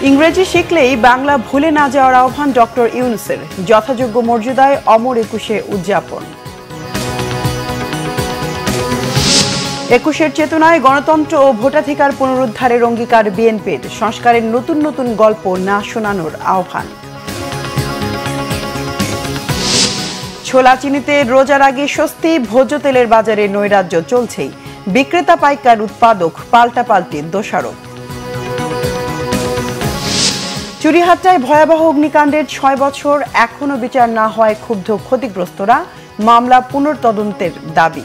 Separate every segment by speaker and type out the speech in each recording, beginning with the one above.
Speaker 1: ইংরেজি শিখলেই বাংলা ভুলে না যাওয়ার আহ্বান ডক্টর ইউনূসের, যথাযোগ্য মর্যাদায় অমর একুশে উদযাপন। একুশের চেতনায় গণতন্ত্র ও ভোটাধিকার পুনরুদ্ধারের অঙ্গীকার বিএনপির, সংস্কারের নতুন নতুন গল্প না শোনানোর আহ্বান। ছোলা চিনিতে রোজার আগে স্বস্তি, ভোজ্য তেলের বাজারে নৈরাজ্য চলছেই, বিক্রেতা পাইকার উৎপাদক পাল্টাপাল্টি দোষারোপ। চুরিহাট্টায় ভয়াবহ অগ্নিকাণ্ডের ৬ বছর এখনো বিচার না হওয়ায় ক্ষুব্ধ ক্ষতিগ্রস্তরা, মামলা পুনর্তদন্তের দাবি।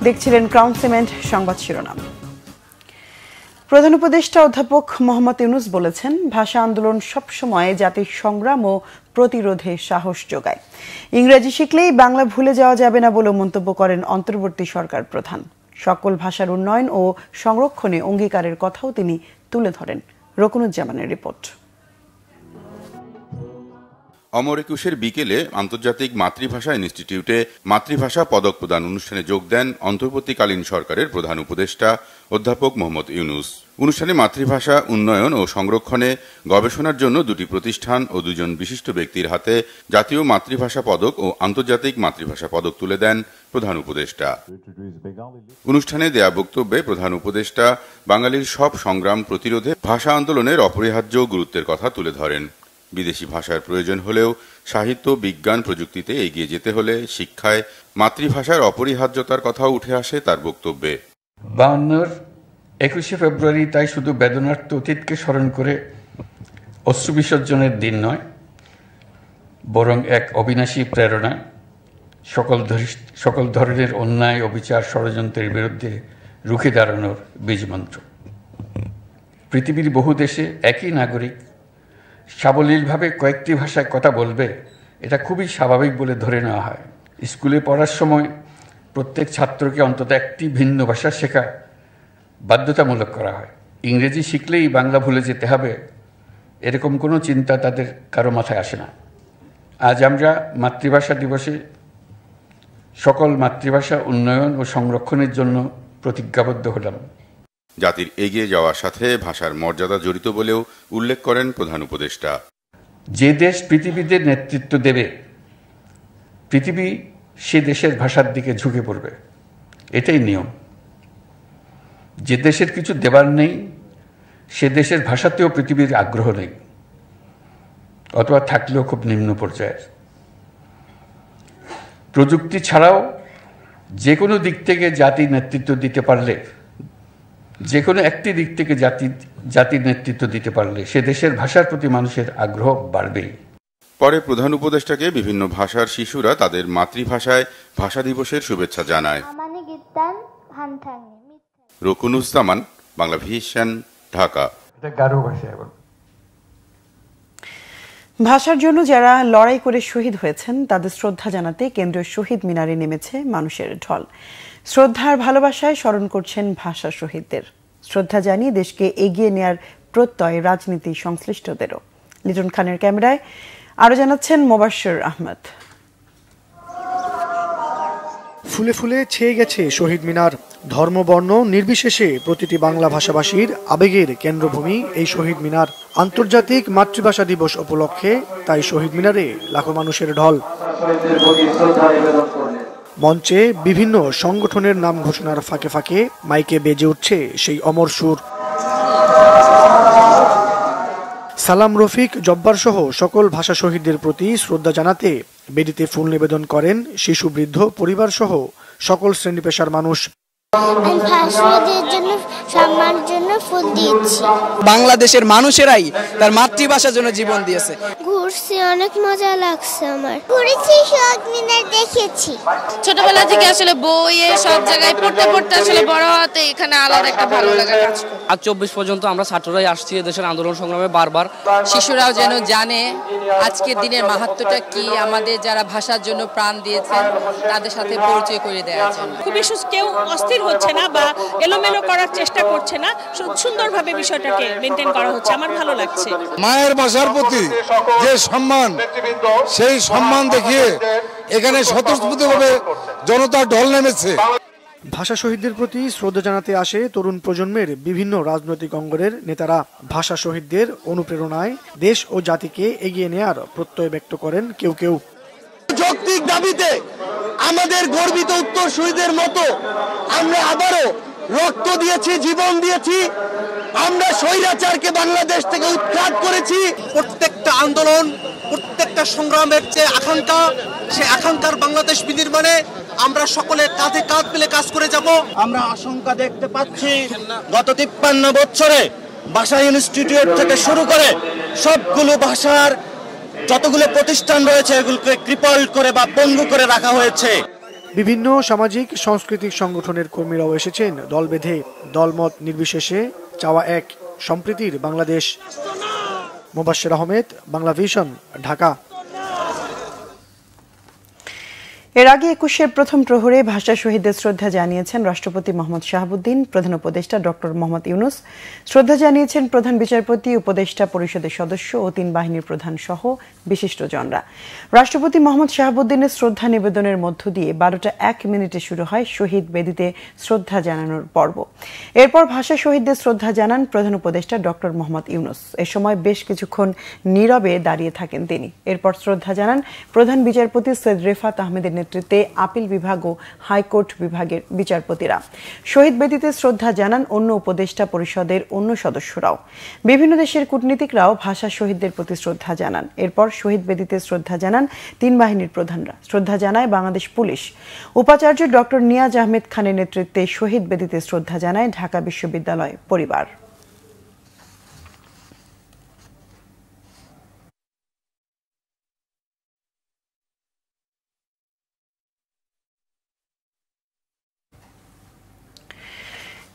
Speaker 1: দেখছিলেন ক্রাউন সিমেন্ট সংবাদ শিরোনাম। প্রধান উপদেষ্টা অধ্যাপক মোহাম্মদ ইউনূস বলেছেন, ভাষা আন্দোলন সবসময় জাতির সংগ্রাম ও প্রতিরোধে সাহস যোগায়। ইংরেজি শিখলেই বাংলা ভুলে যাওয়া যাবে না বলে মন্তব্য করেন অন্তর্বর্তী সরকার প্রধান। সকল ভাষার উন্নয়ন ও সংরক্ষণে অঙ্গীকারের কথাও তিনি তুলে ধরেন। রকুনুজ্জামানের রিপোর্ট।
Speaker 2: অমর একুশের বিকেলে আন্তর্জাতিক মাতৃভাষা ইনস্টিটিউটে মাতৃভাষা পদক প্রদান অনুষ্ঠানে যোগ দেন অন্তর্বর্তীকালীন সরকারের প্রধান উপদেষ্টা অধ্যাপক মোহাম্মদ ইউনূস। অনুষ্ঠানে মাতৃভাষা উন্নয়ন ও সংরক্ষণে গবেষণার জন্য 2টি প্রতিষ্ঠান ও 2জন বিশিষ্ট ব্যক্তির হাতে জাতীয় মাতৃভাষা পদক ও আন্তর্জাতিক মাতৃভাষা পদক তুলে দেন প্রধান উপদেষ্টা। অনুষ্ঠানে দেয়া বক্তব্যে প্রধান উপদেষ্টা বাঙালির সব সংগ্রাম প্রতিরোধে ভাষা আন্দোলনের অপরিহার্য গুরুত্বের কথা তুলে ধরেন। বিদেশি ভাষার প্রয়োজন হলেও সাহিত্য, বিজ্ঞান, প্রযুক্তিতে এগিয়ে যেতে হলে শিক্ষায় মাতৃভাষার অপরিহার্যতার কথাও উঠে আসে তার বক্তব্যে।
Speaker 3: 52-র 21শে ফেব্রুয়ারি তাই শুধু বেদনার্ত অতীতকে স্মরণ করে অশ্রু বিসর্জনের দিন নয়, বরং এক অবিনাশী প্রেরণা, সকল ধরনের অন্যায়, অবিচার, ষড়যন্ত্রের বিরুদ্ধে রুখে দাঁড়ানোর বীজমন্ত্র। পৃথিবীর বহু দেশে একই নাগরিক সাবলীলভাবে কয়েকটি ভাষায় কথা বলবে, এটা খুবই স্বাভাবিক বলে ধরে নেওয়া হয়। স্কুলে পড়ার সময় প্রত্যেক ছাত্রকে অন্তত একটি ভিন্ন ভাষা শেখা বাধ্যতামূলক করা হয়। ইংরেজি শিখলেই বাংলা ভুলে যেতে হবে, এরকম কোনো চিন্তা তাদের কারো মাথায় আসে না। আজ আমরা মাতৃভাষা দিবসে সকল মাতৃভাষা উন্নয়ন ও সংরক্ষণের জন্য প্রতিজ্ঞাবদ্ধ হলাম।
Speaker 2: জাতির এগিয়ে যাওয়ার সাথে ভাষার মর্যাদা জড়িত বলেও উল্লেখ করেন প্রধান উপদেষ্টা।
Speaker 3: যে দেশ পৃথিবীতে নেতৃত্ব দেবে, পৃথিবী সে দেশের ভাষার দিকে ঝুঁকে পড়বে, এটাই নিয়ম। যে দেশের কিছু দেবার নেই, সে দেশের ভাষাতেও পৃথিবীর আগ্রহ নেই, অথবা থাকলেও খুব নিম্ন পর্যায়ের। প্রযুক্তি ছাড়াও যে কোনো দিক থেকে জাতি নেতৃত্ব দিতে পারলে, যে কোনো একটি দিক থেকে জাতির নেতৃত্ব দিতে পারলে সে দেশের ভাষার প্রতি মানুষের আগ্রহ বাড়বেই।
Speaker 2: পরে প্রধান উপদেষ্টাকে বিভিন্ন ভাষার শিশুরা তাদের মাতৃভাষায় ভাষা দিবসের শুভেচ্ছা জানায়। রকুনুজ্জামান, বাংলা ভিশন, ঢাকা।
Speaker 1: ভাষার জন্য যারা লড়াই করে শহীদ হয়েছেন তাদের শ্রদ্ধা জানাতে কেন্দ্রীয় শহীদ মিনারে নেমেছে মানুষের ঢল। শ্রদ্ধার ভালোবাসায় স্মরণ করছেন ভাষা শহীদদের। শ্রদ্ধা জানিয়ে দেশকে এগিয়ে নেয়ার প্রত্যয় রাজনীতি সংশ্লিষ্টদেরও। লিটন খানের ক্যামেরায় আরো জানাচ্ছেন মোবাশ্বের আহমদ।
Speaker 4: ফুলে ফুলে ছেয়ে গেছে শহীদ মিনার। ধর্ম বর্ণ নির্বিশেষে প্রতিটি বাংলা ভাষাভাষীর আবেগের কেন্দ্রভূমি এই শহীদ মিনার। আন্তর্জাতিক মাতৃভাষা দিবস উপলক্ষে তাই শহীদ মিনারে লাখো মানুষের ঢল। মঞ্চে বিভিন্ন সংগঠনের নাম ঘোষণার ফাঁকে ফাঁকে মাইকে বেজে উঠছে সেই অমর সুর। সালাম, রফিক, জব্বার সহ সকল ভাষা শহীদদের প্রতি শ্রদ্ধা জানাতে বেদিতে ফুল নিবেদন করেন শিশু, বৃদ্ধ, পরিবার সহ সকল শ্রেণী পেশার মানুষ।
Speaker 5: বাংলাদেশের মানুষেরাই তার মাতৃভাষার জন্য জীবন দিয়েছে।
Speaker 6: ঘুরছি, অনেক মজা লাগছে আমার। ঘুরেছি, শহীদ মিনার দেখেছি।
Speaker 7: ছোটবেলা থেকে আসলে বইয়ে সব জায়গায় পড়তে পড়তে আসলে বড় হতে এখানে আলাদা একটা ভালো লাগা কাজ করে।
Speaker 5: আজ 24 পর্যন্ত আমরা ছাত্ররাই আসছি দেশের আন্দোলন সংগ্রামে বারবার।
Speaker 7: শিশুরাও যেন জানে আজকের দিনের মাহাত্ম্যটা কি, আমাদের যারা ভাষার জন্য প্রাণ দিয়েছেন তাদের সাথে পরিচয় করে দেওয়ার জন্য।
Speaker 8: খুবই কেউ অস্থির হচ্ছে না বা এলোমেলো করার চেষ্টা করছে না, সুন্দরভাবে বিষয়টাকে মেনটেন করা হচ্ছে। আমার ভালো লাগছে।
Speaker 9: মায়ের ভাষার প্রতি যে সম্মান, সেই সম্মান দেখিয়ে এখানে স্বতঃস্ফূর্তভাবে জনতার ঢল নেমেছে।
Speaker 4: ভাষা শহীদদের প্রতি শ্রদ্ধা জানাতে আসে তরুণ প্রজন্মের বিভিন্ন রাজনৈতিক অঙ্গনের নেতারা। ভাষা শহীদদের অনুপ্রেরণায় দেশ ও জাতিকে এগিয়ে নেয়ার প্রত্যয় ব্যক্ত করেন কেউ কেউ।
Speaker 10: যৌক্তিক দাবিতে আমাদের গর্বিত উত্তরসূরিদের মতো আমরা আবারও রক্ত দিয়েছি, জীবন দিয়েছি, আমরা স্বৈরাচারকে বাংলাদেশ থেকে উৎখাত করেছি।
Speaker 11: প্রত্যেকটা আন্দোলন, প্রত্যেকটা সংগ্রামের যে আকাঙ্ক্ষা, সে আকাঙ্ক্ষার বাংলাদেশ বিনির্মাণে আমরা সকলে কাঁধে কাঁধ মিলে কাজ করে যাব।
Speaker 10: আমরা আশঙ্কা দেখতে পাচ্ছি গত 53 বছরে ভাষা ইনস্টিটিউট থেকে শুরু করে সবগুলো ভাষার যতগুলো প্রতিষ্ঠান রয়েছে এগুলোকে ক্রিপল করে বা পঙ্গু করে রাখা হয়েছে।
Speaker 4: বিভিন্ন সামাজিক সাংস্কৃতিক সংগঠনের কর্মীরাও এসেছেন দল বেঁধে। দলমত নির্বিশেষে চাওয়া এক সম্প্রীতির বাংলাদেশ। মোবাশ্বের আহমেদ, বাংলা ভিশন, ঢাকা।
Speaker 1: এর আগে ২১-এর প্রথম প্রহরে ভাষা শহীদদের শ্রদ্ধা জানিয়েছেন রাষ্ট্রপতি মোহাম্মদ শাহাবুদ্দিন, প্রধান উপদেষ্টা ডক্টর মোহাম্মদ ইউনুস। শ্রদ্ধা জানিয়েছেন প্রধান বিচারপতি, উপদেষ্টা পরিষদের সদস্য ও ৩ বাহিনীর প্রধান সহ বিশিষ্টজনরা। রাষ্ট্রপতি মোহাম্মদ শাহাবুদ্দিনের শ্রদ্ধা নিবেদনের মধ্য দিয়ে ১২টা ১ মিনিটে শুরু হয় শহীদ বেদিতে শ্রদ্ধা জানানোর পর্ব। এরপর ভাষা শহীদদের শ্রদ্ধা জানান প্রধান উপদেষ্টা ডক্টর মোহাম্মদ ইউনুস। এ সময় বেশ কিছুক্ষণ নীরবে দাঁড়িয়ে থাকেন তিনি। এরপর শ্রদ্ধা জানান প্রধান বিচারপতি সৈয়দ রেফাত আহমেদের নেতৃত্বে আপিল বিভাগ ও হাইকোর্ট বিভাগের বিচারপতিরা। শহীদ বেদিতে শ্রদ্ধা জানান অন্য উপদেষ্টা পরিষদের অন্য সদস্যরাও। বিভিন্ন দেশের কূটনীতিকরাও ভাষা শহীদদের প্রতি শ্রদ্ধা জানান। এরপর শহীদ বেদিতে শ্রদ্ধা জানান ৩ বাহিনীর প্রধানরা। শ্রদ্ধা জানায় বাংলাদেশ পুলিশ। উপাচার্য ডক্টর নিয়াজ আহমেদ খানের নেতৃত্বে শহীদ বেদিতে শ্রদ্ধা জানায় ঢাকা বিশ্ববিদ্যালয় পরিবার।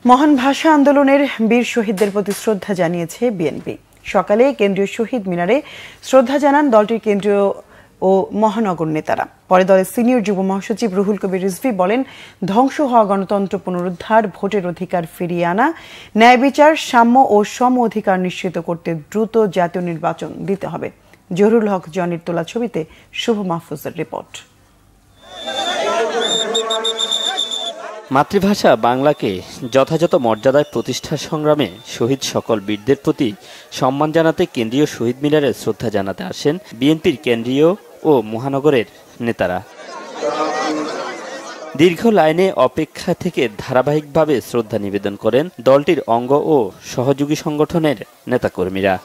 Speaker 1: মহান ভাষা আন্দোলনের বীর শহীদদের প্রতি শ্রদ্ধা জানিয়েছে বিএনপি। সকালে কেন্দ্রীয় শহীদ মিনারে শ্রদ্ধা জানান দলটির কেন্দ্রীয় ও মহানগর নেতারা। পরে দলের সিনিয়র যুব মহাসচিব রুহুল কবির রিজভী বলেন, ধ্বংস হওয়া গণতন্ত্র পুনরুদ্ধার, ভোটের অধিকার ফিরিয়ে আনা, ন্যায় বিচার, সাম্য ও সম অধিকার নিশ্চিত করতে দ্রুত জাতীয় নির্বাচন দিতে হবে। জহুরুল হক জনির তোলা ছবিতে শুভ মাহফুজের রিপোর্ট।
Speaker 12: মাতৃভাষা বাংলাকে যথাযথ মর্যাদায় প্রতিষ্ঠার সংগ্রামে শহীদ সকল বীরদের প্রতি সম্মান জানাতে কেন্দ্রীয় শহীদ মিনারে শ্রদ্ধা জানাতে আসেন বিএনপির কেন্দ্রীয় ও মহানগরের নেতারা। দীর্ঘ লাইনে অপেক্ষা থেকে ধারাবাহিকভাবে শ্রদ্ধা নিবেদন করেন দলটির অঙ্গ ও সহযোগী সংগঠনের নেতাকর্মীরা।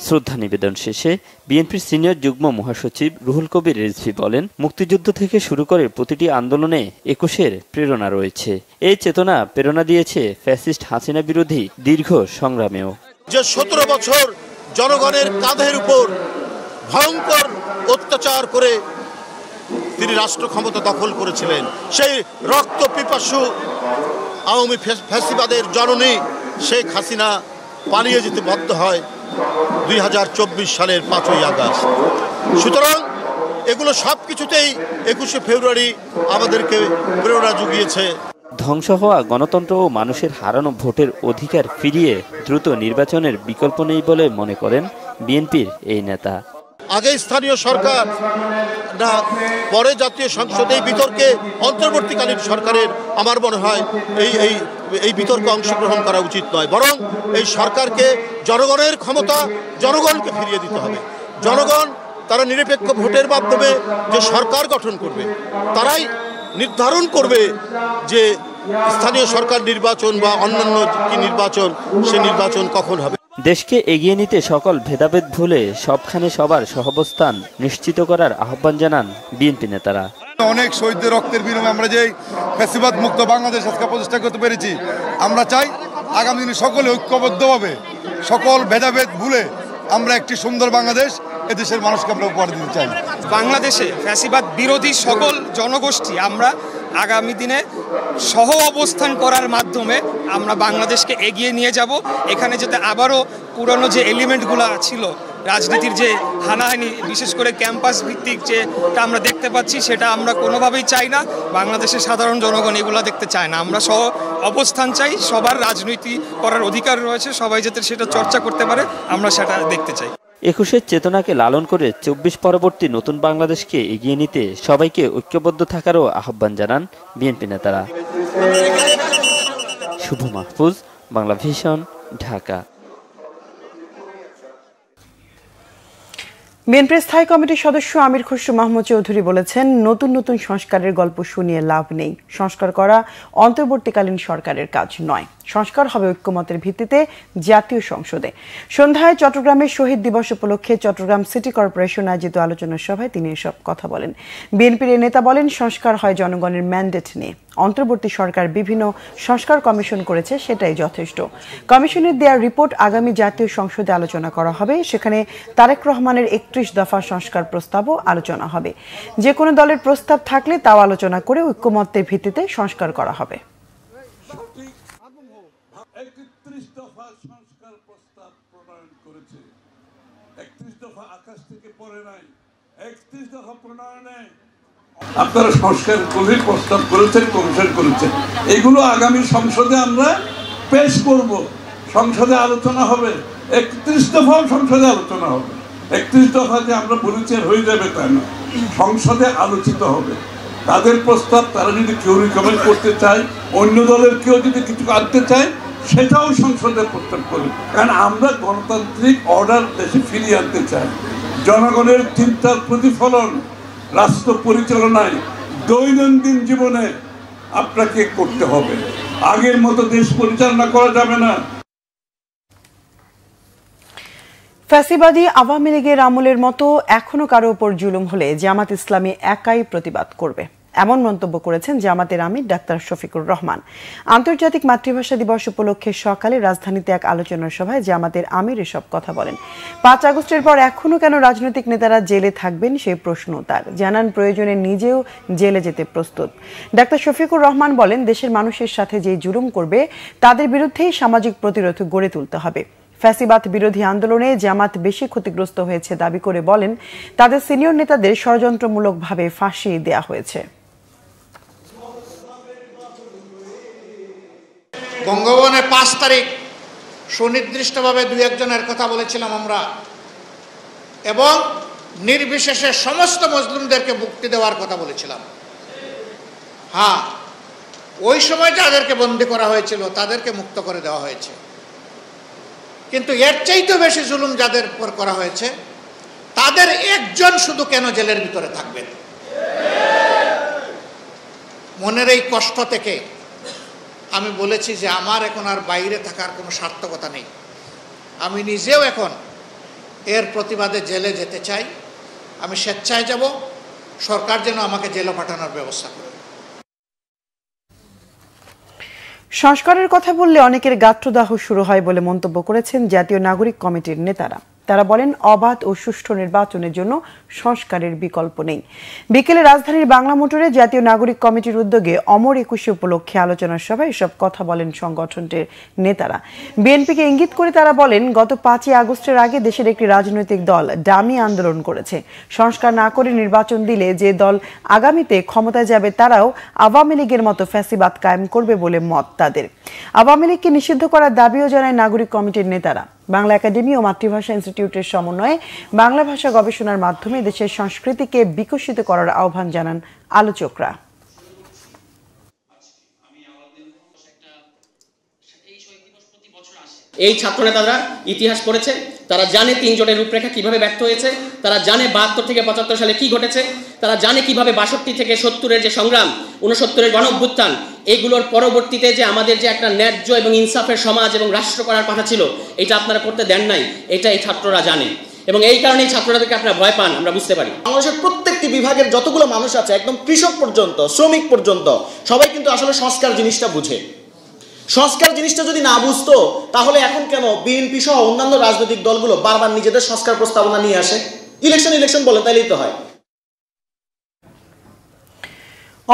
Speaker 12: শ্রদ্ধা নিবেদন শেষে বিএনপির সিনিয়র যুগ্ম মহাসচিব রুহুল কবির রিজভী বলেন, মুক্তিযুদ্ধ থেকে শুরু করে প্রতিটি আন্দোলনে ২১-এর প্রেরণা রয়েছে। এই চেতনা প্রেরণা দিয়েছে ফ্যাসিস্ট হাসিনা বিরোধী দীর্ঘ সংগ্রামেও।
Speaker 13: যে ১৭ বছর জনগণের কাঁধের উপর ভয়ঙ্কর অত্যাচার করে তিনি রাষ্ট্র ক্ষমতা দখল করেছিলেন, সেই রক্ত পিপাসু আওয়ামী ফ্যাসিবাদের জননী শেখ হাসিনা পালিয়ে যেতে বাধ্য হয় ২০২৪ সালের ৫ই আগস্ট। সুতরাং এগুলো সব কিছুতেই ২১শে ফেব্রুয়ারি আমাদেরকে প্রেরণা জুগিয়েছে।
Speaker 12: ধ্বংস হওয়া গণতন্ত্র ও মানুষের হারানো ভোটের অধিকার ফিরিয়ে দ্রুত নির্বাচনের বিকল্প নেই বলে মনে করেন বিএনপির এই নেতা।
Speaker 13: আগে স্থানীয় সরকার না পরে জাতীয় সংসদে এই বিতর্কে অন্তর্বর্তীকালীন সরকারের আমার মনে হয় এই বিতর্কে অংশগ্রহণ করা উচিত নয়, বরং এই সরকারকে জনগণের ক্ষমতা জনগণকে ফিরিয়ে দিতে হবে। জনগণ তারা নিরপেক্ষ ভোটের মাধ্যমে যে সরকার গঠন করবে, তারাই নির্ধারণ করবে যে স্থানীয় সরকার নির্বাচন বা অন্যান্য কি নির্বাচন, সে নির্বাচন কখন হবে।
Speaker 12: দেশকে এগিয়ে নিতে সকল ভেদাভেদ ভুলে সবখানে সবার সহাবস্থান নিশ্চিত করার আহ্বান জানান বিএনপি নেতারা।
Speaker 9: অনেক শহীদদের রক্তের বিনিময়ে আমরা যে ফ্যাসিবাদ মুক্ত বাংলাদেশ আজকে প্রতিষ্ঠা করতে পেরেছি, আমরা চাই আগামী দিনে সকলে ঐক্যবদ্ধভাবে সকল ভেদাভেদ ভুলে আমরা একটি সুন্দর বাংলাদেশ এদেশের মানুষকে আমরা উপহার দিতে চাই।
Speaker 14: বাংলাদেশে ফ্যাসিবাদ বিরোধী সকল জনগোষ্ঠী আমরা আগামী দিনে সহ অবস্থান করার মাধ্যমে আমরা বাংলাদেশকে এগিয়ে নিয়ে যাব। এখানে যাতে আবারও পুরনো যে এলিমেন্টগুলো ছিল রাজনীতির, যে হানাহানি, বিশেষ করে ক্যাম্পাস ভিত্তিক যেটা আমরা দেখতে পাচ্ছি, সেটা আমরা কোনোভাবেই চাই না। বাংলাদেশের সাধারণ জনগণ এগুলো দেখতে চায় না। আমরা সহ অবস্থান চাই, সবার রাজনীতি করার অধিকার রয়েছে, সবাই যাতে সেটা চর্চা করতে পারে, আমরা সেটা দেখতে চাই।
Speaker 12: 21-এর চেতনাকে লালন করে 24 পরবর্তী নতুন বাংলাদেশকে এগিয়ে নিতে সবাইকে ঐক্যবদ্ধ থাকারও আহ্বান জানান বিএনপি নেতারা। শুভ মাহফুজ, বাংলা ভিশন, ঢাকা।
Speaker 1: বিএনপির স্থায়ী কমিটির সদস্য আমির খসরু মাহমুদ চৌধুরী বলেছেন, নতুন নতুন সংস্কারের গল্প শুনিয়ে লাভ নেই। সংস্কার করা অন্তর্বর্তীকালীন সরকারের কাজ নয়। সংস্কার হবে ঐক্যমতের ভিত্তিতে জাতীয় সংসদে। সন্ধ্যায় চট্টগ্রামের শহীদ দিবস উপলক্ষে চট্টগ্রাম সিটি কর্পোরেশন আয়োজিত আলোচনা সভায় তিনি এসব কথা বলেন। বিএনপির এই নেতা বলেন, সংস্কার হয় জনগণের ম্যান্ডেট নিয়ে। অন্তর্বর্তী সরকার বিভিন্ন সংস্কার কমিশন করেছে, সেটাই যথেষ্ট। কমিশনের দেওয়া রিপোর্ট আগামী জাতীয় সংসদে আলোচনা করা হবে। সেখানে তারেক রহমানের 31 দফা সংস্কার প্রস্তাবও আলোচনা হবে। যে কোনো দলের প্রস্তাব থাকলে তাও আলোচনা করে ঐক্যমত্যের ভিত্তিতে সংস্কার করা হবে।
Speaker 15: 31 দফা সংস্কার প্রস্তাব প্রণয়ন করেছে। 31 দফা আকাশ থেকে পড়ে নাই। 31 দফা প্রণয়নে আপনারা সংস্কার করে প্রস্তাব করেছেন, কমিশন করেছেন। এগুলো আগামী সংসদে আমরা পেশ করব, সংসদে আলোচনা হবে। 31 দফাও সংসদে আলোচনা হবে। 31 দফা যে আমরা বলেছি হয়ে যাবে তা না, সংসদে আলোচিত হবে। তাদের প্রস্তাব তারা যদি কেউ রিকমেন্ড করতে চায়, অন্য দলের কেউ যদি কিছু আনতে চায়, সেটাও সংসদে প্রস্তাব করি। কারণ আমরা গণতান্ত্রিক অর্ডার দেশে ফিরিয়ে আনতে চাই। জনগণের চিন্তার প্রতিফলন রাষ্ট্র পরিচালনায় দৈনন্দিন জীবনে আপনাকে করতে হবে। আগের মতো দেশ পরিচালনা করা যাবে না।
Speaker 1: ফ্যাসিবাদী আওয়ামী লীগের আমলের মতো এখনো কারো উপর জুলুম হলে জামাত ইসলামী একাই প্রতিবাদ করবে, এমন মন্তব্য করেছেন জামাতের আমির ডাক্তার শফিকুর রহমান। আন্তর্জাতিক মাতৃভাষা দিবস উপলক্ষে সকালে রাজধানীতে এক আলোচনা সভায় জামাতের আমির এসব কথা বলেন। 5 আগস্টের পর এখনো কেন রাজনৈতিক নেতারা জেলে থাকবেন সেই প্রশ্ন তার। জানান, প্রয়োজনে নিজেও জেলে যেতে প্রস্তুত। ডাক্তার শফিকুর রহমান বলেন, দেশের মানুষের সাথে যে জুলুম করবে তাদের বিরুদ্ধেই সামাজিক প্রতিরোধ গড়ে তুলতে হবে। ফ্যাসিবাদ বিরোধী আন্দোলনে জামাত বেশি ক্ষতিগ্রস্ত হয়েছে দাবি করে বলেন, তাদের সিনিয়র নেতাদের ষড়যন্ত্রমূলকভাবে ফাঁসি দেয়া হয়েছে।
Speaker 16: বঙ্গভবনে 5 তারিখ সুনির্দিষ্টভাবে 2-1 জনের কথা বলেছিলাম আমরা, এবং নির্বিশেষে সমস্ত মুসলিমদেরকে মুক্তি দেওয়ার কথা বলেছিলাম। হ্যাঁ, ওই সময় যাদেরকে বন্দী করা হয়েছিল তাদেরকে মুক্ত করে দেওয়া হয়েছে, কিন্তু এর চাইতে বেশি জুলুম যাদের উপর করা হয়েছে তাদের একজন শুধু কেন জেলের ভিতরে থাকবেন? মনের এই কষ্ট থেকে আমি বলেছি যে আমার এখন আর বাইরে থাকার কোনো সার্থকতা নেই। আমি নিজেও এখন এর প্রতিবাদে জেলে যেতে চাই। আমি স্বেচ্ছায় যাব, সরকার যেন আমাকে জেলে পাঠানোর ব্যবস্থা করে।
Speaker 1: সংস্কারের কথা বললে অনেকের গাত্রদাহ শুরু হয় বলে মন্তব্য করেছেন জাতীয় নাগরিক কমিটির নেতারা। তারা বলেন, অবাধ ও সুষ্ঠু নির্বাচনের জন্য সংস্কারের বিকল্প নেই। বিকেলে রাজধানীর বাংলা মোটরে জাতীয় নাগরিক কমিটির উদ্যোগে অমর 21 উপলক্ষে আলোচনা সভায় এসব কথা বলেন সংগঠনটির নেতারা। বিএনপিকে ইঙ্গিত করে তারা বলেন, গত 5 আগস্টের আগে দেশের একটি রাজনৈতিক দল ডামি আন্দোলন করেছে। সংস্কার না করে নির্বাচন দিলে যে দল আগামীতে ক্ষমতায় যাবে তারাও আওয়ামী লীগের মতো ফ্যাসিবাদ কায়েম করবে বলে মত তাদের। আওয়ামী লীগকে নিষিদ্ধ করার দাবিও জানায় নাগরিক কমিটির নেতারা। বাংলা একাডেমি ও মাতৃভাষা ইনস্টিটিউটের সমন্বয়ে বাংলা ভাষা গবেষণার মাধ্যমে দেশের সংস্কৃতিকে বিকশিত করার আহ্বান জানান আলোচকরা।
Speaker 17: এই ছাত্রনেতারা ইতিহাস পড়েছে, তারা জানে 3 জোটের রূপরেখা কিভাবে ব্যর্থ হয়েছে, তারা জানে 72 থেকে 75 সালে কি ঘটেছে, তারা জানে কিভাবে 62 থেকে 70-এর যে সংগ্রাম, 69-এর গণঅভ্যুত্থান, এগুলোর পরবর্তীতে যে আমাদের যে একটা ন্যায্য এবং ইনসাফের সমাজ এবং রাষ্ট্র করার কথা ছিল, এটা আপনারা করতে দেন নাই। এটা এই ছাত্ররা জানে, এবং এই কারণেই ছাত্রদেরকে আপনারা ভয় পান, আমরা বুঝতে পারি।
Speaker 10: বাংলাদেশের প্রত্যেকটি বিভাগের যতগুলো মানুষ আছে, একদম কৃষক পর্যন্ত, শ্রমিক পর্যন্ত, সবাই কিন্তু আসলে সংস্কার জিনিসটা বুঝে। সংস্কার জিনিসটা যদি না বুঝতো, তাহলে এখন কেন বিএনপি সহ অন্যান্য রাজনৈতিক দলগুলো বারবার নিজেদের সংস্কার প্রস্তাবনা নিয়ে আসে? ইলেকশন বলে, তাইলেই তো হয়।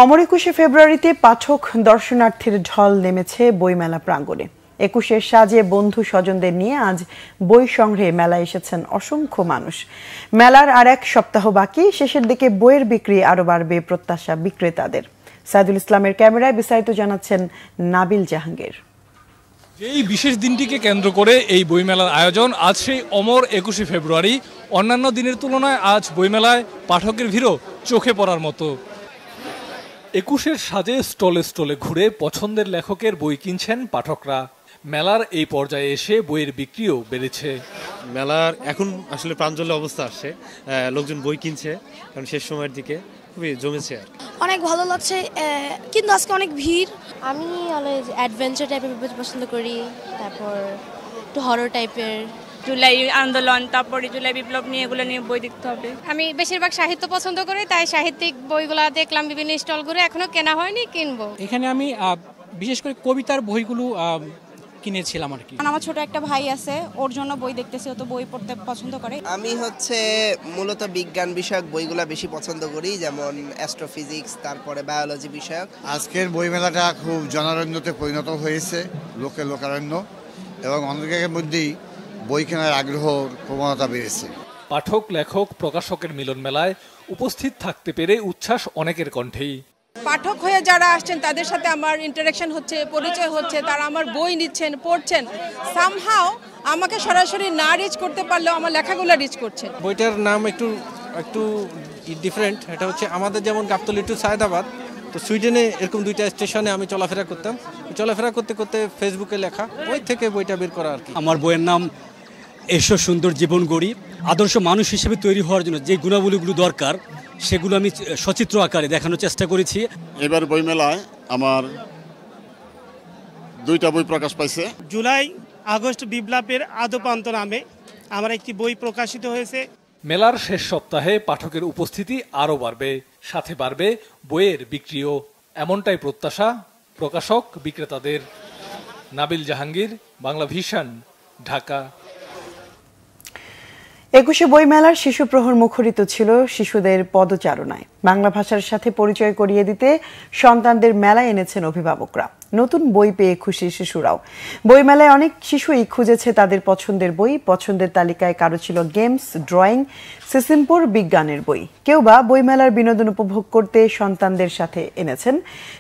Speaker 1: অমর 21 ফেব্রুয়ারিতে পাঠক দর্শনার্থীর ঢল নেমেছে বইমেলা প্রাঙ্গণে। 21-এর সাজে বন্ধু স্বজনদের নিয়ে আজ বই সংগ্রহে মেলায় এসেছেন অসংখ্য মানুষ। মেলার আর 1 সপ্তাহ বাকি, শেষের দিকে বইয়ের বিক্রি আরো বাড়বে প্রত্যাশা বিক্রেতাদের। সাইদুল ইসলামের ক্যামেরায় বিস্তারিত জানাচ্ছেন নাবিল জাহাঙ্গীর।
Speaker 18: এই বিশেষ দিনটিকে কেন্দ্র করে এই বইমেলার আয়োজন। আজ সেই অমর 21শে ফেব্রুয়ারি। অন্যান্য দিনের তুলনায় আজ বইমেলায় পাঠকের ভিড়ও চোখে পড়ার মতো। 21-এর সাজে স্টলে স্টলে ঘুরে পছন্দের লেখকের বই কিনছেন পাঠকরা। মেলার এই পর্যায়ে এসে বইয়ের বিক্রিও বেড়েছে।
Speaker 19: মেলার এখন আসলে প্রাঞ্জল অবস্থা আসছে, লোকজন বই কিনছে, কারণ শেষ সময়ের দিকে খুবই জমেছে। আর
Speaker 20: অনেক ভালো লাগছে, কিন্তু আজকে অনেক ভিড়। আমি অ্যাডভেঞ্চার টাইপের বই পছন্দ করি, তারপর একটু হরর টাইপের।
Speaker 21: জুলাই আন্দোলন, তারপরে জুলাই বিপ্লব নিয়ে এগুলো নিয়ে বই দেখতে হবে।
Speaker 22: আমি বেশিরভাগ সাহিত্য পছন্দ করি, তাই সাহিত্যিক বইগুলো দেখলাম বিভিন্ন স্টল ঘুরে, এখনো কেনা হয়নি, কিনবো।
Speaker 23: এখানে আমি বিশেষ করে কবিতার বইগুলো কিনেছিলাম আর কি।
Speaker 24: আমার ছোট একটা ভাই আছে, ওর জন্য বই দেখতেছি, ও তো বই পড়তে পছন্দ করে।
Speaker 25: আমি মূলত বিজ্ঞান বিষয়ক বইগুলো বেশি পছন্দ করি, যেমন অ্যাস্ট্রোফিজিক্স, তারপরে বায়োলজি বিষয়ক।
Speaker 26: আজকের বইমেলাটা খুব জনারণ্যতে পরিণত হয়েছে, লোকারণ্য, এবং অনেকের মধ্যেই বই কেনার আগ্রহর প্রবণতা বেড়েছে।
Speaker 18: পাঠক, লেখক, প্রকাশকের মিলন মেলায় উপস্থিত থাকতে পেরে উচ্ছ্বাস অনেকের কণ্ঠেই।
Speaker 8: পাঠক হয়ে যারা আসছেন তাদের সাথে আমার ইন্টারাকশন হচ্ছে, পরিচয় হচ্ছে, তারা আমার বই নিচ্ছেন, পড়ছেন। সামহাও আমাকে সরাসরি না রিচ করতে পারলেও আমার লেখাগুলো রিচ করছেন।
Speaker 23: বইটার নাম একটু ডিফারেন্ট। এটা হচ্ছে আমাদের যেমন গাবতলী টু সায়দাবাদ, তো সুইডেনে এরকম দুইটা স্টেশনে আমি চলাফেরা করতাম। চলাফেরা করতে করতে ফেসবুকে লেখা, ওই থেকে বইটা বের করা আর কি।
Speaker 27: আমার বইয়ের নাম এসো সুন্দর জীবন গড়ি। আদর্শ মানুষ হিসেবে তৈরি হওয়ার জন্য যে গুণাবলীগুলো দরকার সেগুলো আমি সচিত্র আকারে দেখানোর চেষ্টা করেছি।
Speaker 28: এবার বইমেলায় আমার 2টা বই প্রকাশ পাইছে।
Speaker 29: জুলাই আগস্ট বিপ্লবের আদ্যোপান্ত নামে আমার একটি বই প্রকাশিত হয়েছে।
Speaker 18: মেলার শেষ সপ্তাহে পাঠকের উপস্থিতি আরও বাড়বে, সাথে বাড়বে বইয়ের বিক্রিও, এমনটাই প্রত্যাশা প্রকাশক বিক্রেতাদের। নাবিল জাহাঙ্গীর, বাংলা ভিশন, ঢাকা।
Speaker 1: 21শে বইমেলার শিশু প্রহর মুখরিত ছিল শিশুদের পদচারণায়। বাংলা ভাষার সাথে পরিচয় করিয়ে দিতে সন্তানদের মেলায় এনেছেন অভিভাবকরা। নতুন বই পেয়ে খুশি শিশুরাও। বইমেলায় অনেক শিশুই খুঁজেছে তাদের পছন্দের বই। পছন্দের তালিকায় কারো ছিল গেমস, ড্রয়িং, সিসিমপুর বিজ্ঞানের বই। কেউ বা বইমেলার বিনোদন উপভোগ করতে সন্তানদের সাথে এনেছেন।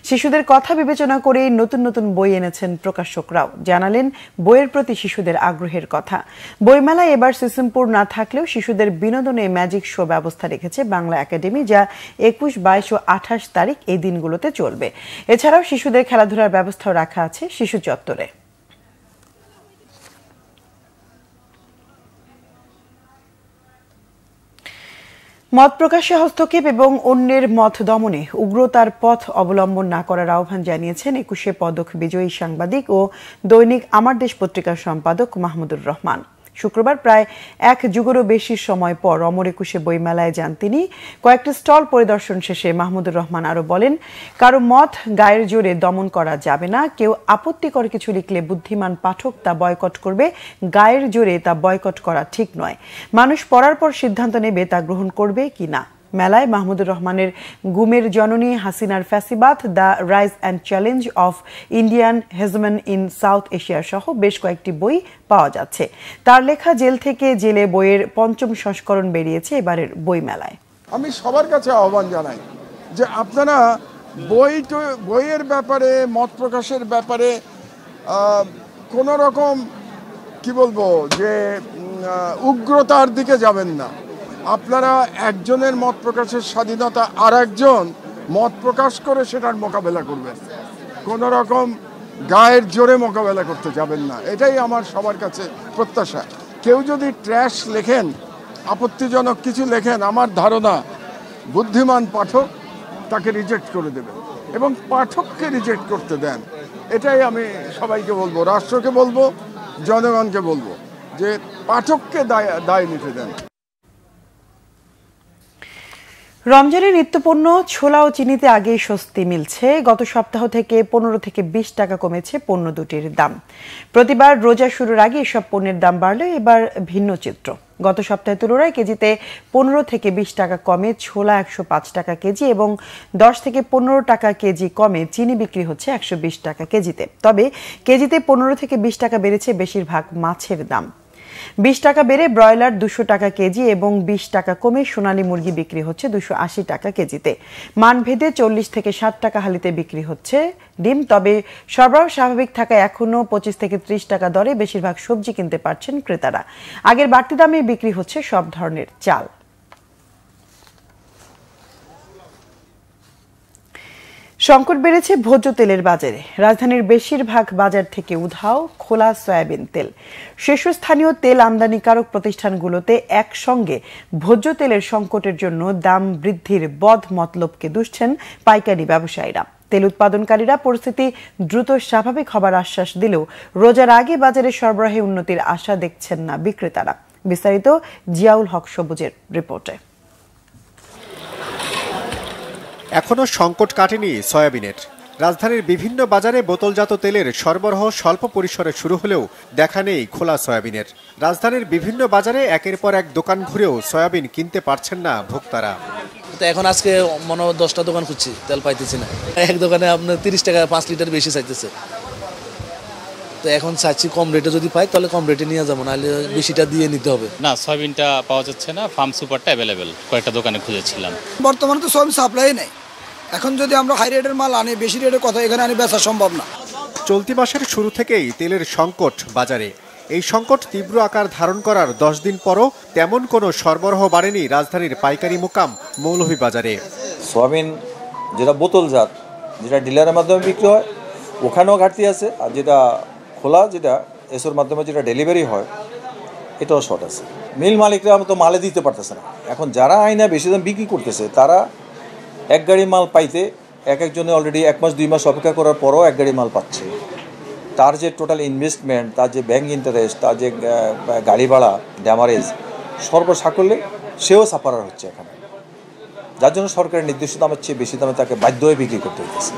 Speaker 1: শিশুদের কথা বিবেচনা করে নতুন নতুন বই এনেছেন প্রকাশকরাও। জানালেন বইয়ের প্রতি শিশুদের আগ্রহের কথা। বইমেলায় এবার সিসিমপুর না থাকলেও শিশুদের বিনোদনে ম্যাজিক শো ব্যবস্থা রেখেছে বাংলা একাডেমি, যা 21, 22 ও 28 তারিখ এই দিনগুলোতে চলবে। এছাড়াও শিশুদের খেলাধুলার ব্যবস্থাও রাখা আছে শিশু চত্বরে। মত প্রকাশে হস্তক্ষেপ এবং অন্যের মত দমনে উগ্রতার পথ অবলম্বন না করার আহ্বান জানিয়েছেন 21শে পদক বিজয়ী সাংবাদিক ও দৈনিক আমার দেশ পত্রিকার সম্পাদক মাহমুদুর রহমান। শুক্রবার প্রায় 1 যুগেরও বেশি সময় পর অমর 21শে বইমেলায় যান তিনি। কয়েকটি স্টল পরিদর্শন শেষে মাহমুদুর রহমান আরও বলেন, কারো মত গায়ের জোরে দমন করা যাবে না। কেউ আপত্তিকর কিছু লিখলে বুদ্ধিমান পাঠক তা বয়কট করবে, গায়ের জোরে তা বয়কট করা ঠিক নয়। মানুষ পড়ার পর সিদ্ধান্ত নেবে তা গ্রহণ করবে কি না। মেলায় মাহমুদুর রহমানের গুমের জননী হাসিনার ফ্যাসিবাদ, the rise and challenge of Indian hegemony in South Asia সহ বেশ কয়েকটি বই পাওয়া যাচ্ছে। তার লেখা জেল থেকে জেলে বইয়ের 5ম সংস্করণ বেরিয়েছে এবারের বই মেলায়।
Speaker 30: আমি সবার কাছে আহ্বান জানাই যে আপনারা বইয়ের ব্যাপারে, মত প্রকাশের ব্যাপারে কোনো রকম কি বলবো যে উগ্রতার দিকে যাবেন না। আপনারা একজনের মত প্রকাশের স্বাধীনতা আর একজন মত প্রকাশ করে সেটার মোকাবেলা করবেন, কোনো রকম গায়ের জোরে মোকাবেলা করতে যাবেন না। এটাই আমার সবার কাছে প্রত্যাশা। কেউ যদি ট্র্যাশ লেখেন, আপত্তিজনক কিছু লেখেন, আমার ধারণা বুদ্ধিমান পাঠক তাকে রিজেক্ট করে দেবেন এবং পাঠককে রিজেক্ট করতে দেন। এটাই আমি সবাইকে বলবো, রাষ্ট্রকে বলবো, জনগণকে বলবো যে পাঠককে দায় নিতে দেন।
Speaker 1: রমজানের নিত্যপণ্য ছোলা ও চিনিতে আগেই স্বস্তি মিলছে। গত সপ্তাহ থেকে 15 থেকে 20 টাকা কমেছে পণ্য দুটির দাম। প্রতিবার রোজা শুরুর আগে এসব পণ্যের দাম বাড়লে এবার ভিন্ন চিত্র। গত সপ্তাহের তুলনায় কেজিতে 15 থেকে 20 টাকা কমে ছোলা 105 টাকা কেজি এবং 10 থেকে 15 টাকা কেজি কমে চিনি বিক্রি হচ্ছে 120 টাকা কেজিতে। তবে কেজিতে 15 থেকে 20 টাকা বেড়েছে বেশিরভাগ মাছের দাম। 20 টাকা বেড়ে ব্রয়লার 200 টাকা কেজি এবং 20 টাকা কমে সোনালী মুরগি বিক্রি হচ্ছে 280 টাকা কেজিতে। মানভেদে 40 থেকে 60 টাকা হালিতে বিক্রি হচ্ছে ডিম। তবে সরবরাহ স্বাভাবিক থাকায় এখনও 25 থেকে 30 টাকা দরে বেশিরভাগ সবজি কিনতে পারছেন ক্রেতারা। আগের বাড়তি দামে বিক্রি হচ্ছে সব ধরনের চাল। সংকট বেড়েছে ভোজ্য তেলের বাজারে। রাজধানীর বেশিরভাগ বাজার থেকে উধাও খোলা সয়াবিন তেল। শীর্ষস্থানীয় তেল আমদানিকারক প্রতিষ্ঠানগুলোতে একসঙ্গে ভোজ্য তেলের সংকটের জন্য দাম বৃদ্ধির বদ মতলবকে দুষছেন পাইকারি ব্যবসায়ীরা। তেল উৎপাদনকারীরা পরিস্থিতি দ্রুত স্বাভাবিক হবার আশ্বাস দিলেও রোজার আগে বাজারে সরবরাহে উন্নতির আশা দেখছেন না বিক্রেতারা। বিস্তারিত জিয়াউল হক সবুজের রিপোর্টে।
Speaker 2: এখনো সংকট কাটেনি সয়াবিনের। রাজধানীর বিভিন্ন বাজারে বোতলজাত তেলের সরবরাহ স্বল্প পরিসরে শুরু হলেও দেখা নেই খোলা সয়াবিনের। রাজধানীর বিভিন্ন বাজারে একের পর এক দোকান ঘুরেও সয়াবিন কিনতে পারছেন না ভোক্তারা।
Speaker 3: এখন আজকে মনে 10টা দোকান খুঁজছি, তেল পাইতেছি না। এক দোকানে আপনার 30 টাকা 5 লিটার বেশি চাইতেছে। তো এখন চাচ্ছি কম রেটে যদি পাই তাহলে কম রেটে নিয়ে যাবো, নাহলে বেশিটা দিয়ে নিতে হবে।
Speaker 4: না, সয়াবিনটা পাওয়া যাচ্ছে না। ফার্ম সুপারটা অ্যাভেলেবেল, কয়েকটা দোকানে খুঁজেছিলাম।
Speaker 5: বর্তমানে তো সয়াবিন সাপ্লাই নেই। এখন যদি আমরা হাই রেটের মাল আনি, বেশি রেটের কথা এখানে আনি বেচা সম্ভব না।
Speaker 2: চলতি মাসের শুরু থেকেই তেলের সংকট বাজারে। এই সংকট তীব্র আকার ধারণ করার 10 দিন পরও তেমন কোনো সরবরাহ বাড়েনি রাজধানীর পাইকারি মোকাম মৌলভীবাজারে।
Speaker 6: সয়াবিন যেটা বোতলজাত, যেটা ডিলারের মাধ্যমে বিক্রি হয়, ওখানেও ঘাটতি আছে। আর যেটা খোলা, যেটা এসোর মাধ্যমে যেটা ডেলিভারি হয়, এটাও শর্ট আছে। মিল মালিকরা তো মালে দিতে পারতেছে না। এখন যারা আইনা বেশি দাম বিক্রি করতেছে, তারা এক গাড়ি মাল পাইতে একজনে অলরেডি 1 মাস 2 মাস অপেক্ষা করার পরও এক গাড়ি মাল পাচ্ছে। তার যে টোটাল ইনভেস্টমেন্ট, তার যে ব্যাংক ইন্টারেস্ট, তার যে গাড়ি ভাড়া, ড্যামারেজ সর্বসাকল্যে সেও সাফারার হচ্ছে এখানে, যার জন্য সরকারের নির্দিষ্ট দামের চেয়ে বেশি দামে তাকে বাধ্য হয়ে বিক্রি করতে হচ্ছে।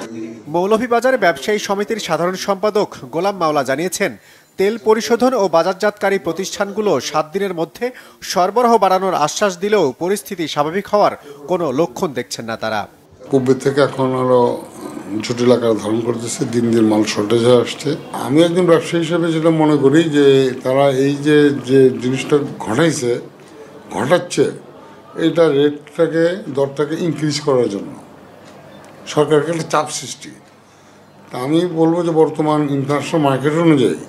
Speaker 2: মৌলভীবাজার ব্যবসায়ী সমিতির সাধারণ সম্পাদক গোলাম মাওলা জানিয়েছেন, তেল পরিশোধন ও বাজারজাতকারী প্রতিষ্ঠানগুলো 7 দিনের মধ্যে সরবরাহ বাড়ানোর আশ্বাস দিলেও পরিস্থিতি স্বাভাবিক হওয়ার কোনো লক্ষণ দেখছেন না তারা।
Speaker 7: পূর্বের থেকে এখন আরো জটিল আকার ধারণ করতেছে, দিন দিন মাল শর্টেজ হয়ে আসছে। আমি একজন ব্যবসায়ী হিসেবে যেটা মনে করি যে তারা এই যে জিনিসটা ঘটাচ্ছে এইটা রেটটাকে, দরটাকে ইনক্রিজ করার জন্য সরকারকে একটা চাপ সৃষ্টি। তা আমি বলবো যে বর্তমান ইন্টারন্যাশনাল মার্কেট অনুযায়ী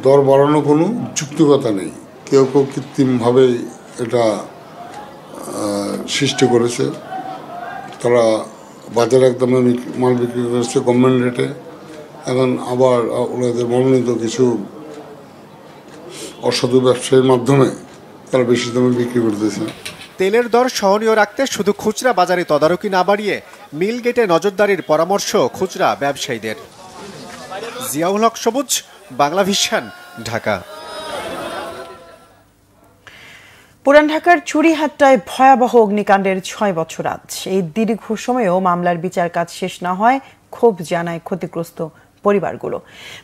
Speaker 7: দর বাড়ানো কোনো যুক্তিকতা নেই। কেউ কেউ কৃত্রিমভাবে এটা সৃষ্টি করেছে। তারা বাজারে একদম মাল বিক্রি করেছে গভর্নমেন্ট রেটে। এখন আবার ওনাদের মনোনীত কিছু অসাধু ব্যবসায়ীর মাধ্যমে তারা বেশি দামে বিক্রি করতেছে।
Speaker 2: তেলের দর সহনীয় রাখতে শুধু খুচরা বাজারে তদারকি না বাড়িয়ে মিল গেটে নজরদারির পরামর্শ খুচরা ব্যবসায়ীদের। জিয়াউল হক সবুজ, বাংলা ভিশন, ঢাকা।
Speaker 1: পুরান ঢাকার চুড়িহাট্টায় ভয়াবহ অগ্নিকাণ্ডের 6 বছর আজ। এই দীর্ঘ সময়েও মামলার বিচার কাজ শেষ না হয় ক্ষোভ জানায় ক্ষতিগ্রস্ত পরিবারগুলো।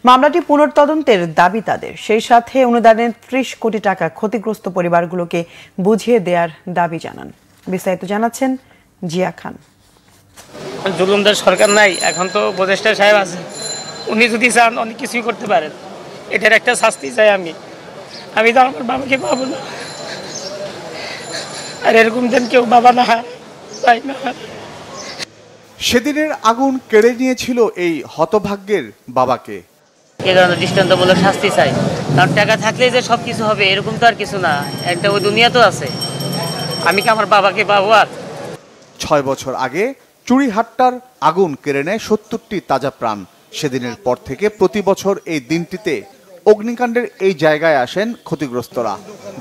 Speaker 1: মামলাটি পুনর্তদন্তের দাবি তাদের। সেই সাথে অনুদানের 30 কোটি টাকা ক্ষতিগ্রস্ত পরিবারগুলোকে বুঝিয়ে দেওয়ার দাবি জানান। বিস্তারিত জানাচ্ছেন জিয়া খান।
Speaker 9: জুলুমদার সরকার নাই, এখন তো উপদেষ্টা সাহেব আছে, উনি যদি চান অনেক কিছুই করতে পারেন। এটার একটা শাস্তি চাই আমি তো আমার বাবাকে পাবো না। আর এরকম যেন কেউ বাবা না হয়, তাই না।
Speaker 2: সেদিনের আগুন কেড়ে নিয়েছিল এই হতভাগ্যের বাবাকে।
Speaker 9: এ কারণে দৃষ্টান্তমূলক শাস্তি চাই। কারণ টাকা থাকলেই যে সব কিছু হবে এরকম তো আর কিছু না। একটা ওই দুনিয়া তো আছে, আমি কি আমার বাবাকে পাবো? আর
Speaker 2: 6 বছর আগে চুড়িহাট্টার আগুন কেড়ে নেয় 70টি তাজা প্রাণ। সেদিনের পর থেকে প্রতি বছর এই দিনটিতে অগ্নিকাণ্ডের এই জায়গায় আসেন ক্ষতিগ্রস্তরা,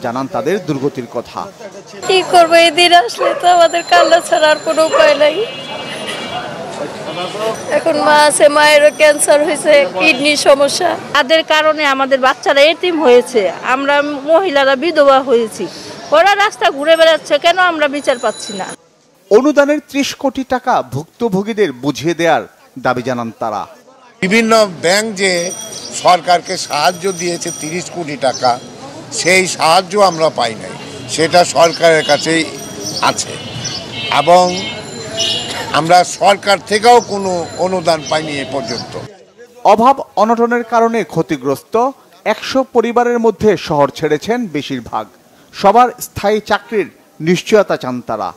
Speaker 2: জানান তাদের দুর্গতির কথা।
Speaker 11: কি করবো, এই দিন আসলে তো আমাদের কান্না ছাড়া আর কোনো উপায় নাই। এখন মা আছে, মায়েরও ক্যান্সার হয়েছে, কিডনির সমস্যা। তাদের কারণে আমাদের বাচ্চারা এতিম হয়েছে, আমরা মহিলারা বিধবা হয়েছি। ওরা রাস্তা ঘুরে বেড়াচ্ছে, কেন আমরা বিচার পাচ্ছি না?
Speaker 2: অনুদানের 30 কোটি টাকা ভুক্তভোগীদের বুঝিয়ে দেওয়ার দাবি জানান তারা।
Speaker 13: বিভিন্ন ব্যাংক যে সরকারকে সাহায্য দিয়েছে 30 কোটি টাকা, সেই সাহায্য আমরা পাই নাই। সেটা সরকারের কাছেই আছে এবং আমরা সরকার থেকেও কোনো অনুদান পাইনি এ পর্যন্ত।
Speaker 2: অভাব অনটনের কারণে ক্ষতিগ্রস্ত
Speaker 10: 100 পরিবারের মধ্যে শহর ছেড়েছেন বেশিরভাগ। সবার স্থায়ী চাকরির নিশ্চয়তা চান তারা।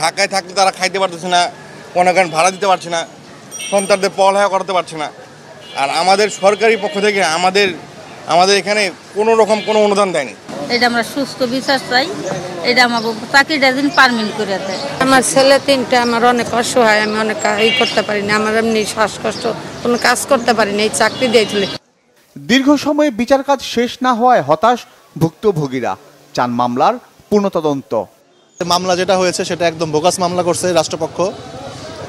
Speaker 12: ঢাকায় থাকতে তারা খাইতে পারতেছে না, কোনো কারণ ভাড়া দিতে পারছে না, সন্তানদের পড়ালেখা করাতে পারছে না। আর আমাদের সরকারি পক্ষ থেকে আমাদের এখানে কোনো রকম কোনো অনুদান দেয়নি।
Speaker 11: এটা আমরা সুস্থ বিচার চাই, এটা আমাকে চাকরিটা দিন পারমিট করে দেয়।
Speaker 14: আমার ছেলে 3টা, আমার অনেক অসহায়, আমি অনেক করতে পারি না, আমার এমনি শ্বাসকষ্ট, কোনো কাজ করতে পারি না, এই চাকরি দিয়েছিল।
Speaker 10: দীর্ঘ সময়ে বিচার কাজ শেষ না হওয়ায় হতাশ ভুক্তভোগীরা, চান মামলার পূর্ণ তদন্ত।
Speaker 15: মামলা যেটা হয়েছে সেটা একদম বোগাস মামলা করছে রাষ্ট্রপক্ষ।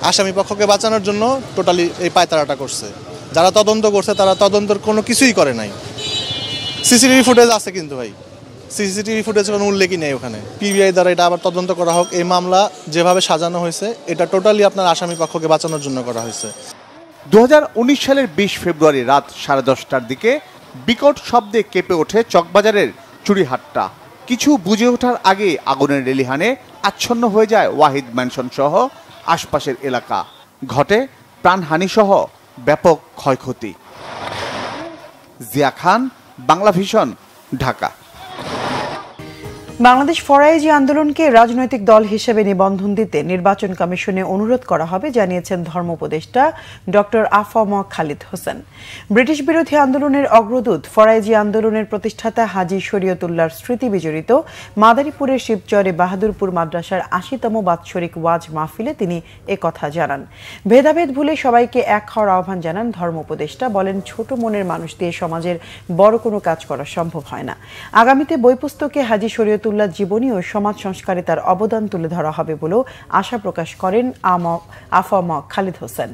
Speaker 15: আসামি পক্ষকে বাঁচানোর জন্য টোটালি এই পায়তারাটা করছে। যারা তদন্ত করছে তারা তদন্তের কোনো কিছুই করে নাই। সিসিটিভি ফুটেজ আছে কিন্তু ভাই, সিসিটিভি ফুটেজ কোনো উল্লেখই নেই ওখানে। পিবিআই দ্বারা এটা আবার তদন্ত করা হোক। এই মামলা যেভাবে সাজানো হয়েছে এটা টোটালি আপনার আসামি পক্ষকে বাঁচানোর জন্য করা হয়েছে।
Speaker 10: 2019 সালের 20 ফেব্রুয়ারি রাত 10:30টার দিকে বিকট শব্দে কেঁপে ওঠে চকবাজারের চুড়িহাটটা। কিছু বুঝে ওঠার আগে আগুনের লেলিহানে আচ্ছন্ন হয়ে যায় ওয়াহিদ ম্যানশন সহ আশপাশের এলাকা। ঘটে প্রাণহানি সহ ব্যাপক ক্ষয়ক্ষতি। জিয়া খান, বাংলা ভিশন, ঢাকা।
Speaker 1: বাংলাদেশ ফরাইজি আন্দোলনকে রাজনৈতিক দল হিসেবে নিবন্ধন দিতে নির্বাচন কমিশনে অনুরোধ করা হবে জানিয়েছেন ধর্ম উপদেষ্টা ডক্টর আফম খালিদ হোসেন। ব্রিটিশ বিরোধী আন্দোলনের অগ্রদূত ফরাইজি আন্দোলনের প্রতিষ্ঠাতা হাজী শরীয়তুল্লাহর স্মৃতি বিজড়িত মাদারীপুরের শিবচরে বাহাদুরপুর মাদ্রাসার ৮০তম বাৎসরিক ওয়াজ মাহফিলে তিনি একথা জানান। ভেদাভেদ ভুলে সবাইকে এক হওয়ার আহ্বান জানান ধর্ম উপদেষ্টা। বলেন, ছোট মনের মানুষ দিয়ে সমাজের বড় কোনো কাজ করা সম্ভব হয় না। আগামীতে বই পুস্তকে হাজী শরীয়তুল্লাহ জীবনী ও সমাজ সংস্কারে তার অবদান তুলে ধরা হবে বলেও আশা প্রকাশ করেন আফম খালিদ হোসেন।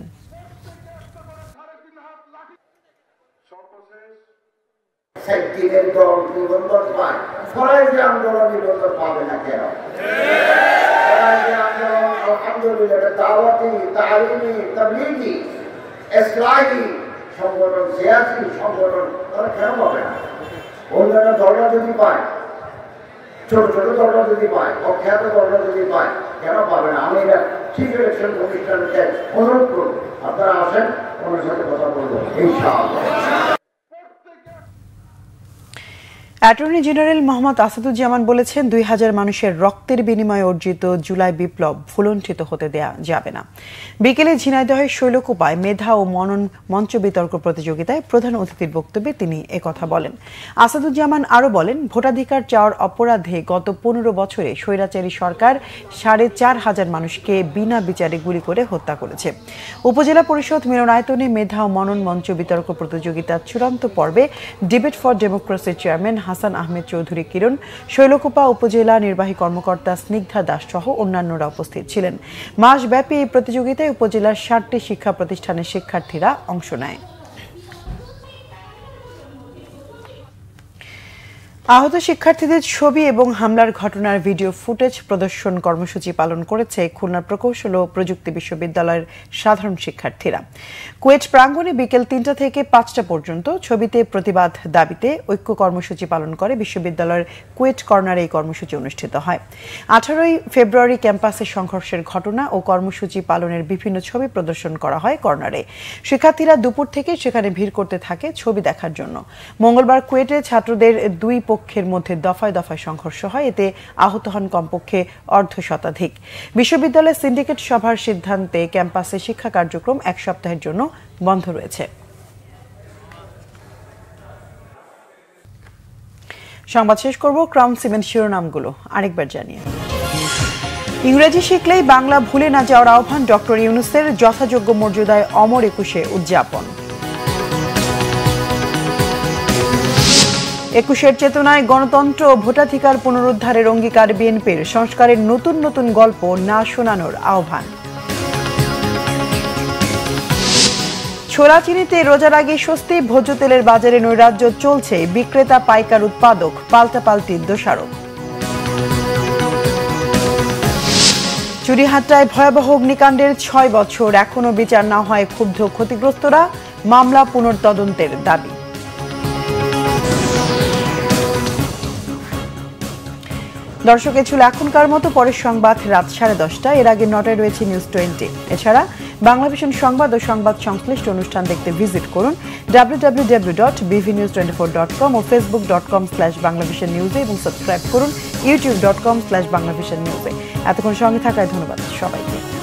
Speaker 16: ছোট ছোট দলরা যদি পায়, অখ্যাত দলরা যদি পায়, কেন পাবে না? আমি এটা চিফ ইলেকশন কমিশনকে অনুরোধ করব, আপনারা আসেন, ওনার সাথে কথা বলবো ইনশাআল্লাহ।
Speaker 1: অ্যাটর্নি জেনারেল মোহাম্মদ আসাদুজ্জামান বলেছেন, 2000 মানুষের রক্তের বিনিময়ে অর্জিত জুলাই বিপ্লব ভুলণ্ঠিত হতে দেয়া যাবে না। বিকেলে ঝিনাইদহের শৈলকুপায় মেধা ও মনন মঞ্চ বিতর্ক প্রতিযোগিতায় প্রধান অতিথির বক্তব্যে তিনি একথা বলেন। আসাদুজ্জামান আরও বলেন, ভোটাধিকার চাওয়ার অপরাধে গত 15 বছরে স্বৈরাচারী সরকার 4500 মানুষকে বিনা বিচারে গুলি করে হত্যা করেছে। উপজেলা পরিষদ মিলনায়তনে মেধা ও মনন মঞ্চ বিতর্ক প্রতিযোগিতার চূড়ান্ত পর্বে ডিবেট ফর ডেমোক্রেসির চেয়ারম্যান হাসান আহমেদ চৌধুরী কিরণ, শৈলকুপা উপজেলা নির্বাহী কর্মকর্তা স্নিগ্ধা দাস সহ অন্যান্যরা উপস্থিত ছিলেন। মাসব্যাপী এই প্রতিযোগিতায় উপজেলার 60টি শিক্ষা প্রতিষ্ঠানের শিক্ষার্থীরা অংশ নেয়। আহত শিক্ষার্থীদের ছবি এবং হামলার ঘটনার ভিডিও ফুটেজ প্রদর্শন কর্মসূচি পালন করেছে খুলনার প্রকৌশল ও প্রযুক্তি বিশ্ববিদ্যালয়ের সাধারণ শিক্ষার্থীরা। কুয়েট প্রাঙ্গণে বিকেল 3টা থেকে 5টা পর্যন্ত ছবিতে প্রতিবাদ দাবিতে ঐক্য কর্মসূচি পালন করে বিশ্ববিদ্যালয়ের কুয়েট কর্নারে এই কর্মসূচি অনুষ্ঠিত হয়। 18ই ফেব্রুয়ারি ক্যাম্পাসে সংঘর্ষের ঘটনা ও কর্মসূচি পালনের বিভিন্ন ছবি প্রদর্শন করা হয় কর্নারে। শিক্ষার্থীরা দুপুর থেকে সেখানে ভিড় করতে থাকে ছবি দেখার জন্য। মঙ্গলবার কুয়েটে ছাত্রদের দুই পক্ষের মধ্যে দফায় দফায় সংঘর্ষ হয়, এতে আহত হন কমপক্ষে 1/2 বিশ্ববিদ্যালয়ের সিন্ডিকেট সভার সিদ্ধান্তে ক্যাম্পাসে শিক্ষা কার্যক্রম 1 সপ্তাহের জন্য বন্ধ রয়েছে। সংবাদ শেষ করব ক্রাউন সিমেন্ট শিরোনামগুলো আরেকবার জানিয়ে। ইংরেজি শিখলেই বাংলা ভুলে না যাওয়ার আহ্বান ডক্টর ইউনূসের, যথাযোগ্য মর্যাদায় অমর একুশে উদযাপন। 21-এর চেতনায় গণতন্ত্র ও ভোটাধিকার পুনরুদ্ধারের অঙ্গীকার বিএনপির, সংস্কারের নতুন নতুন গল্প না শোনানোর আহ্বান। ছোলাচিনিতে রোজার আগে স্বস্তি, ভোজ্য তেলের বাজারে নৈরাজ্য চলছে, বিক্রেতা পাইকার উৎপাদক পাল্টাপাল্টি দোষারোপ। চুরিহাট্টায় ভয়াবহ অগ্নিকাণ্ডের 6 বছর এখনো বিচার না হয় ক্ষুব্ধ ক্ষতিগ্রস্তরা, মামলা পুনর্তদন্তের দাবি। দর্শক, এ ছিল এখনকার মতো। পরের সংবাদ রাত 10:30। এর আগে 9টায় রয়েছে নিউজ 20। এছাড়া বাংলা ভিশন সংবাদ ও সংবাদ সংশ্লিষ্ট অনুষ্ঠান দেখতে ভিজিট করুন www.bvnews24.com ও facebook.com/banglavishnnews এবং সাবস্ক্রাইব করুন youtube.com/banglavishnnews। এতক্ষণ সঙ্গে থাকায় ধন্যবাদ সবাইকে।